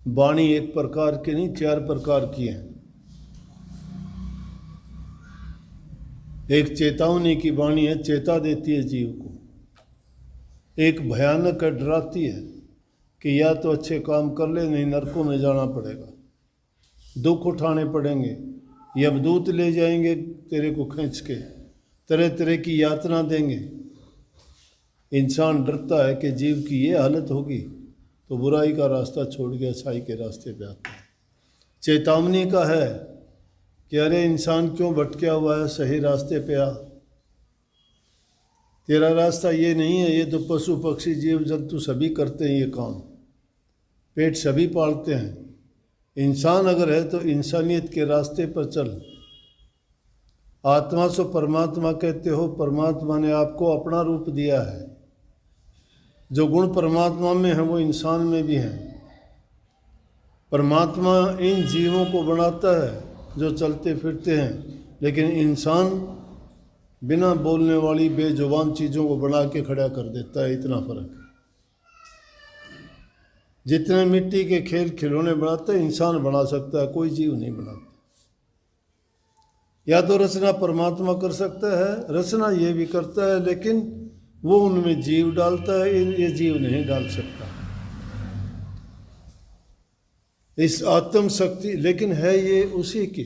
वाणी एक प्रकार की नहीं, 4 प्रकार की है। एक चेतावनी की वाणी है, चेता देती है जीव को। एक भयानक है, डराती है कि या तो अच्छे काम कर ले, नहीं नरकों में जाना पड़ेगा, दुख उठाने पड़ेंगे, यमदूत ले जाएंगे तेरे को खींच के, तरह तरह की यातना देंगे। इंसान डरता है कि जीव की ये हालत होगी, तो बुराई का रास्ता छोड़ के अच्छाई के रास्ते पे आता है। चेतावनी का है कि अरे इंसान क्यों भटका हुआ है, सही रास्ते पे आ, तेरा रास्ता ये नहीं है। ये तो पशु पक्षी जीव जंतु सभी करते हैं ये काम, पेट सभी पालते हैं। इंसान अगर है तो इंसानियत के रास्ते पर चल। आत्मा से परमात्मा कहते हो, परमात्मा ने आपको अपना रूप दिया है। जो गुण परमात्मा में है वो इंसान में भी है। परमात्मा इन जीवों को बनाता है जो चलते फिरते हैं, लेकिन इंसान बिना बोलने वाली बेजुबान चीज़ों को बना के खड़ा कर देता है। इतना फर्क है। जितने मिट्टी के खेल खिलौने बनाता है इंसान बना सकता है, कोई जीव नहीं बनाता। या तो रचना परमात्मा कर सकता है, रचना ये भी करता है, लेकिन वो उनमें जीव डालता है, ये जीव नहीं डाल सकता। इस आत्म शक्ति लेकिन है ये उसी की,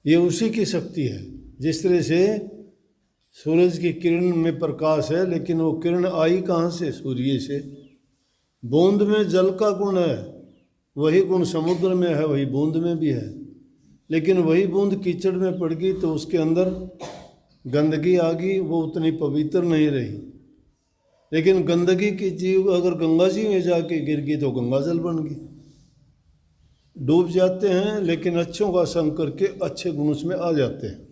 ये उसी की शक्ति है। जिस तरह से सूरज की किरण में प्रकाश है, लेकिन वो किरण आई कहाँ से? सूर्य से। बूंद में जल का गुण है, वही गुण समुद्र में है, वही बूंद में भी है। लेकिन वही बूंद कीचड़ में पड़ गई तो उसके अंदर गंदगी आ गई, वो उतनी पवित्र नहीं रही। लेकिन गंदगी की जीव अगर गंगा जी में जाके गिर गई तो गंगा जल बन गई। डूब जाते हैं, लेकिन अच्छों का संग करके अच्छे गुण उसमें आ जाते हैं।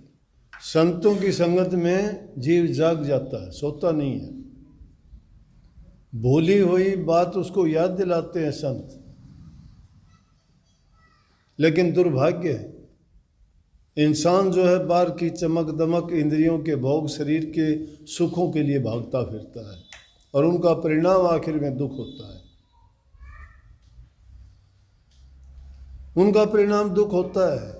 संतों की संगत में जीव जाग जाता है, सोता नहीं है। भूली हुई बात उसको याद दिलाते हैं संत। लेकिन दुर्भाग्य है, इंसान जो है बाहर की चमक दमक, इंद्रियों के भोग, शरीर के सुखों के लिए भागता फिरता है, और उनका परिणाम आखिर में दुख होता है। उनका परिणाम दुख होता है।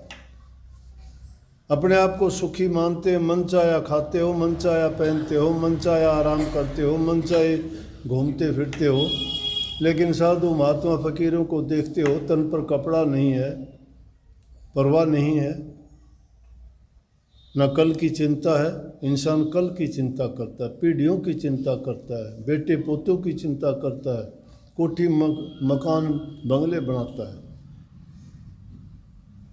अपने आप को सुखी मानते हैं, मन चाया खाते हो, मन चाया पहनते हो, मन चाया आराम करते हो, मन चाहे घूमते फिरते हो। लेकिन साधु महात्मा फकीरों को देखते हो, तन पर कपड़ा नहीं है, परवाह नहीं है, न कल की चिंता है। इंसान कल की चिंता करता है, पीढ़ियों की चिंता करता है, बेटे पोतों की चिंता करता है, कोठी मकान बंगले बनाता है।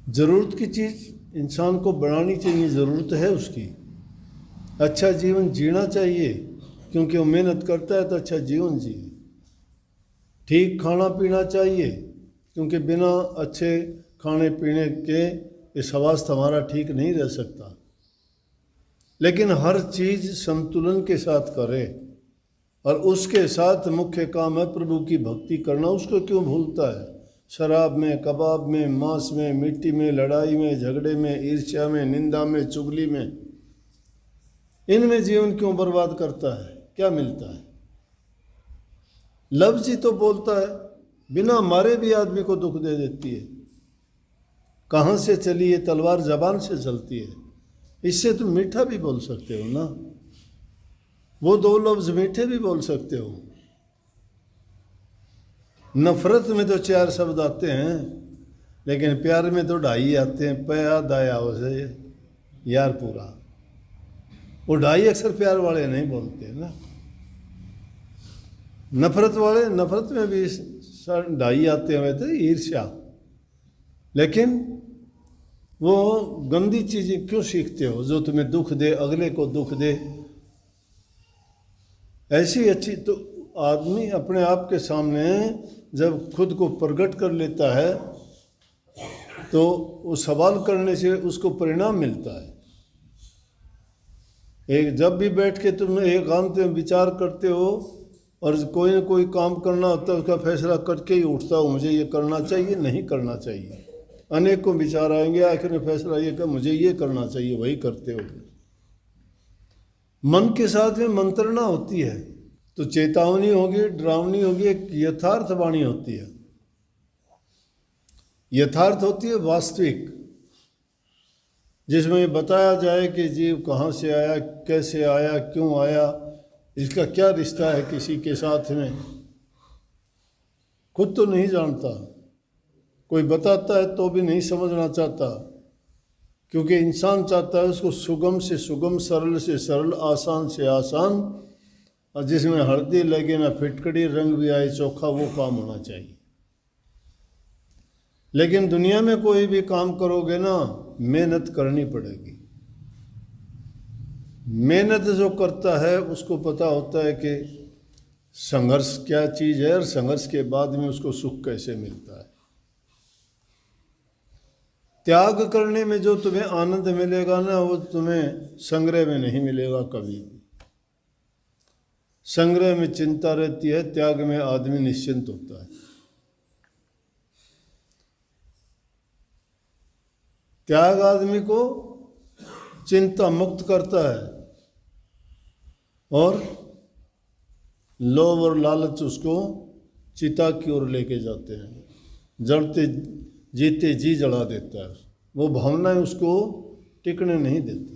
ज़रूरत की चीज़ इंसान को बनानी चाहिए, ज़रूरत है उसकी। अच्छा जीवन जीना चाहिए, क्योंकि वो मेहनत करता है तो अच्छा जीवन जिए। ठीक खाना पीना चाहिए, क्योंकि बिना अच्छे खाने पीने के ये स्वास्थ्य हमारा ठीक नहीं रह सकता। लेकिन हर चीज़ संतुलन के साथ करे, और उसके साथ मुख्य काम है प्रभु की भक्ति करना। उसको क्यों भूलता है? शराब में, कबाब में, मांस में, मिट्टी में, लड़ाई में, झगड़े में, ईर्ष्या में, निंदा में, चुगली में, इनमें जीवन क्यों बर्बाद करता है? क्या मिलता है? लफ्ज़ ही तो बोलता है, बिना मारे भी आदमी को दुख दे देती है। कहाँ से चली ये तलवार? जबान से चलती है। इससे तुम मीठा भी बोल सकते हो ना, वो 2 लफ्ज़ मीठे भी बोल सकते हो। नफरत में तो 4 शब्द आते हैं, लेकिन प्यार में तो 2.5 आते हैं। पया दाया से यार पूरा, वो 2.5 अक्सर प्यार वाले नहीं बोलते ना। नफरत वाले, नफरत में भी 2.5 आते हैं तो ईर्ष्या। लेकिन वो गंदी चीज़ें क्यों सीखते हो जो तुम्हें दुख दे, अगले को दुख दे? ऐसी अच्छी तो आदमी अपने आप के सामने जब खुद को प्रकट कर लेता है तो वो सवाल करने से उसको परिणाम मिलता है। एक जब भी बैठ के तुम एकांत में विचार करते हो और कोई ना कोई काम करना होता है, उसका फैसला करके ही उठता हो, मुझे ये करना चाहिए, नहीं करना चाहिए। अनेकों विचार आएंगे, आखिर में फैसला ये कर मुझे ये करना चाहिए, वही करते हो। मन के साथ में मंत्रणा होती है तो चेतावनी होगी, डरावनी होगी, एक यथार्थ वाणी होती है। यथार्थ होती है वास्तविक, जिसमें बताया जाए कि जीव कहाँ से आया, कैसे आया, क्यों आया, इसका क्या रिश्ता है किसी के साथ में। खुद तो नहीं जानता, कोई बताता है तो भी नहीं समझना चाहता, क्योंकि इंसान चाहता है उसको सुगम से सुगम, सरल से सरल, आसान से आसान, और जिसमें हल्दी लगे ना फिटकड़ी, रंग भी आए चोखा, वो काम होना चाहिए। लेकिन दुनिया में कोई भी काम करोगे ना, मेहनत करनी पड़ेगी। मेहनत जो करता है उसको पता होता है कि संघर्ष क्या चीज़ है और संघर्ष के बाद में उसको सुख कैसे मिलता है। त्याग करने में जो तुम्हें आनंद मिलेगा ना, वो तुम्हें संग्रह में नहीं मिलेगा कभी भी। संग्रह में चिंता रहती है, त्याग में आदमी निश्चिंत होता है। त्याग आदमी को चिंता मुक्त करता है और लोभ और लालच उसको चिता की ओर लेके जाते हैं, जड़ते जीते जी जला देता है। वो भावनाएं उसको टिकने नहीं देती।